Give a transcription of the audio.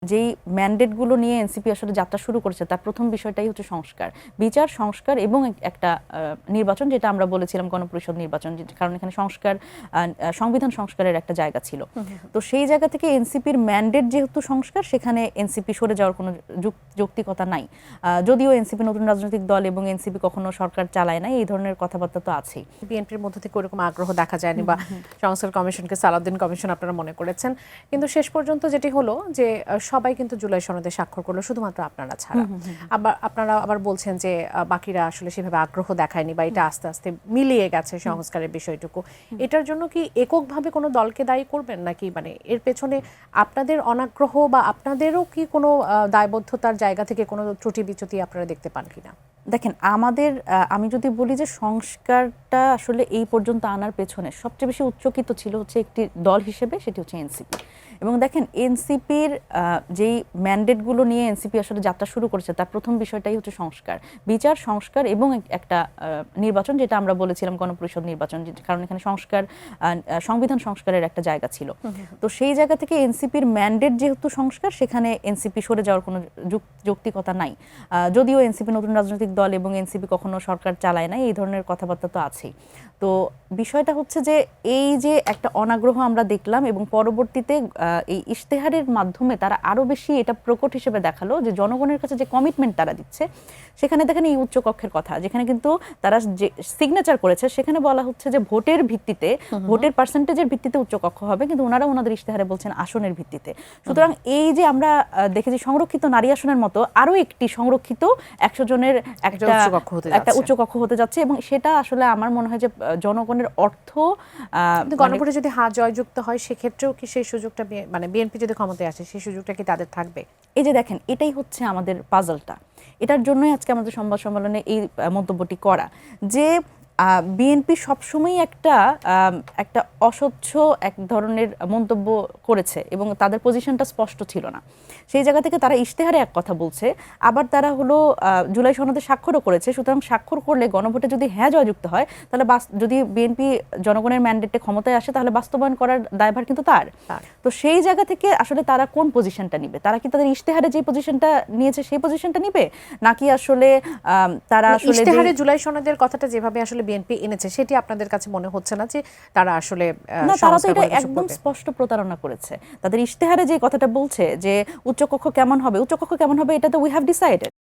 যেই ম্যান্ডেটগুলো নিয়ে এনসিপি আসলে যাত্রা শুরু করেছে তার প্রথম বিষয়টাই হচ্ছে সংস্কার, বিচার, সংস্কার এবং একটা নির্বাচন, যেটা আমরা বলেছিলাম গণপরিষদ নির্বাচন, কারণ এখানে সংস্কার, সংবিধান সংস্কারের একটা জায়গা ছিল। তো সেই জায়গা থেকে এনসিপির ম্যান্ডেট যেহেতু সংস্কার, সেখানে এনসিপি সরে যাওয়ার কোনো যৌক্তিকতা নাই। যদিও এনসিপি নতুন রাজনৈতিক দল এবং এনসিপি কখনো সরকার চালায় নাই, এই ধরনের কথাবার্তা তো আছেই। বিএনপির মধ্যে থেকে ওরকম আগ্রহ দেখা যায়নি, বা সংস্কার কমিশনকে সালাউদ্দিন কমিশন আপনারা মনে করেছেন, কিন্তু শেষ পর্যন্ত যেটি হলো যে সবাই কিন্তু জুলাই সনদে স্বাক্ষর করলো, শুধুমাত্র আপনারা ছাড়া। আপনারা আবার বলছেন যে বাকিরা আসলে সেভাবে আগ্রহ দেখায়নি, বা এটা আস্তে আস্তে মিলিয়ে গেছে সংস্কারের বিষয়টুকু। এটার জন্য কি এককভাবে কোনো দলকে দায়ী করবেন, নাকি মানে এর পেছনে আপনাদের অনাগ্রহ বা আপনাদেরও কি কোনো দায়বদ্ধতার জায়গা থেকে কোনো ত্রুটি বিচ্যুতি আপনারা দেখতে পান কিনা? দেখেন, আমি যদি বলি যে সংস্কারটা আসলে এই পর্যন্ত আনার পেছনে সবচেয়ে বেশি উচ্চকিত ছিল হচ্ছে একটি দল হিসেবে, সেটি হচ্ছে এনসিপি। এবং দেখেন, এনসিপির যেই ম্যান্ডেটগুলো নিয়ে এনসিপি আসলে যাত্রা শুরু করেছে তার প্রথম বিষয়টাই হচ্ছে সংস্কার, বিচার, সংস্কার এবং একটা নির্বাচন, যেটা আমরা বলেছিলাম গণপরিষদ নির্বাচন, কারণ এখানে সংস্কার, সংবিধান সংস্কারের একটা জায়গা ছিল। তো সেই জায়গা থেকে এনসিপির ম্যান্ডেট যেহেতু সংস্কার, সেখানে এনসিপি সরে যাওয়ার কোনো যৌক্তিকতা নাই। যদিও এনসিপি নতুন রাজনৈতিক দল এবং এনসিপি কখনো সরকার চালায় নাই, এই ধরনের কথাবার্তা তো আছেই। তো বিষয়টা হচ্ছে যে এই যে একটা অনাগ্রহ আমরা দেখলাম, এবং পরবর্তীতে এই ইশতেহারের মাধ্যমে তারা আরো বেশি এটা প্রকট হিসেবে দেখালো যে জনগণের কাছে যে কমিটমেন্ট তারা দিচ্ছে, সেখানে দেখেন এই উচ্চ কক্ষের কথা, যেখানে কিন্তু তারা যে সিগনেচার করেছে সেখানে বলা হচ্ছে যে ভোটের ভিত্তিতে, ভোটের পার্সেন্টেজের ভিত্তিতে উচ্চ কক্ষ হবে, কিন্তু ওনারা ওনাদের ইশতেহারে বলছেন আসনের ভিত্তিতে। সুতরাং এই যে আমরা দেখেছি সংরক্ষিত নারী আসনের মতো আরো একটি সংরক্ষিত 100 জনের একটা উচ্চ কক্ষ হতে যাচ্ছে, এবং সেটা আসলে আমার মনে হয় যে জনগণের অর্থ, গণভোটে যদি হ্যাঁ জয়যুক্ত হয়, সেক্ষেত্রেও কি সেই সুযোগটা, মানে বিএনপি যদি ক্ষমতায় আসে, সেই সুযোগটা কি তাদের থাকবে? এই যে দেখেন, এটাই হচ্ছে আমাদের পাজলটা। এটার জন্যই আজকে আমাদের সংবাদ সম্মেলনে এই মন্তব্যটি করা, যে বিএনপি সবসময়ই একটা অস্বচ্ছ এক ধরনের মন্তব্য করেছে এবং তাদের পজিশনটা স্পষ্ট ছিল না। সেই জায়গা থেকে তারা ইশতেহারে এক কথা বলছে, আবার তারা হলো জুলাই সনদে স্বাক্ষরও করেছে। সুতরাং স্বাক্ষর করলে গণভোটে যদি হ্যাঁ জয়যুক্ত হয়, তাহলে যদি বিএনপি জনগণের ম্যান্ডেটে ক্ষমতায় আসে, তাহলে বাস্তবায়ন করার দায়ভার কিন্তু তার। তো সেই জায়গা থেকে আসলে তারা কোন পজিশনটা নিবে? তারা কি তাদের ইশতেহারে যে পজিশনটা নিয়েছে সেই পজিশনটা নিবে, নাকি আসলে তারা আসলে ইশতেহারে জুলাই সনদের কথাটা যেভাবে আসলে বিএনপি এনেছে, সেটি আপনাদের কাছে মনে হচ্ছে না যে তারা আসলে? না, তারা তো এটা একদম স্পষ্ট প্রতারণা করেছে। তাদের ইশতেহারে যে কথাটা বলছে যে উচ্চকক্ষ কেমন হবে, উচ্চকক্ষ কেমন হবে, এটা তো উই হ্যাভ ডিসাইডেড।